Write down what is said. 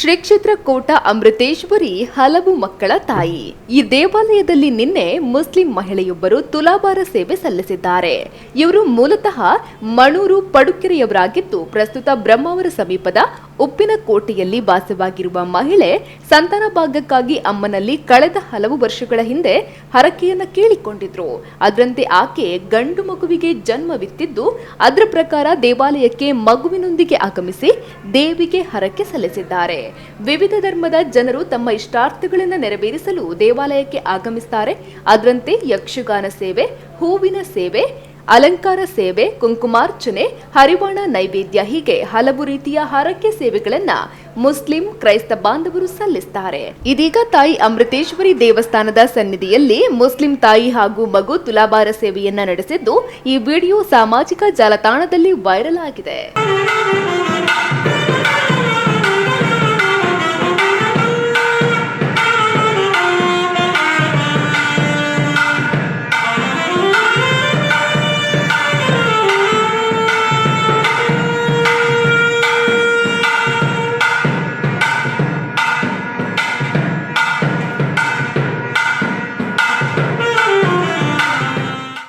ಶ್ರೀ ಕ್ಷೇತ್ರ ಕೋಟ ಅಮೃತೇಶ್ವರಿ ಹಲವು ಮಕ್ಕಳ ತಾಯಿ. ಈ ದೇವಾಲಯದಲ್ಲಿ ನಿನ್ನೆ ಮುಸ್ಲಿಂ ಮಹಿಳೆಯೊಬ್ಬರು ತುಲಾಭಾರ ಸೇವೆ ಸಲ್ಲಿಸಿದ್ದಾರೆ. ಇವರು ಮೂಲತಃ ಮಣೂರು ಪಡುಕೆರೆಯವರಾಗಿದ್ದು ಪ್ರಸ್ತುತ ಬ್ರಹ್ಮಾವರ ಸಮೀಪದ ಉಪ್ಪಿನಕೋಟೆಯಲ್ಲಿ ವಾಸವಾಗಿರುವ ಮಹಿಳೆ ಸಂತಾನ ಭಾಗ್ಯಕ್ಕಾಗಿ ಅಮ್ಮನಲ್ಲಿ ಕಳೆದ ಹಲವು ವರ್ಷಗಳ ಹಿಂದೆ ಹರಕೆಯನ್ನ ಕೇಳಿಕೊಂಡಿದ್ರು. ಅದರಂತೆ ಆಕೆ ಗಂಡು ಮಗುವಿಗೆ ಜನ್ಮವಿತ್ತಿದ್ದು ಅದರ ಪ್ರಕಾರ ದೇವಾಲಯಕ್ಕೆ ಮಗುವಿನೊಂದಿಗೆ ಆಗಮಿಸಿ ದೇವಿಗೆ ಹರಕೆ ಸಲ್ಲಿಸಿದ್ದಾರೆ. ವಿವಿಧ ಧರ್ಮದ ಜನರು ತಮ್ಮ ಇಷ್ಟಾರ್ಥಗಳನ್ನು ನೆರವೇರಿಸಲು ದೇವಾಲಯಕ್ಕೆ ಆಗಮಿಸುತ್ತಾರೆ. ಅದರಂತೆ ಯಕ್ಷಗಾನ ಸೇವೆ, ಹೂವಿನ ಸೇವೆ, ಅಲಂಕಾರ ಸೇವೆ, ಕುಂಕುಮಾರ್ಚನೆ, ಹರಿವಾಣ ನೈವೇದ್ಯ ಹೀಗೆ ಹಲವು ರೀತಿಯ ಹರಕೆ ಸೇವೆಗಳನ್ನ ಮುಸ್ಲಿಂ ಕ್ರೈಸ್ತ ಬಾಂಧವರು ಸಲ್ಲಿಸುತ್ತಾರೆ. ಇದೀಗ ತಾಯಿ ಅಮೃತೇಶ್ವರಿ ದೇವಸ್ಥಾನದ ಸನ್ನಿಧಿಯಲ್ಲಿ ಮುಸ್ಲಿಂ ತಾಯಿ ಹಾಗೂ ಮಗು ತುಲಾಭಾರ ಸೇವೆಯನ್ನ ನಡೆಸಿದ್ದು ಈ ವಿಡಿಯೋ ಸಾಮಾಜಿಕ ಜಾಲತಾಣದಲ್ಲಿ ವೈರಲ್ ಆಗಿದೆ.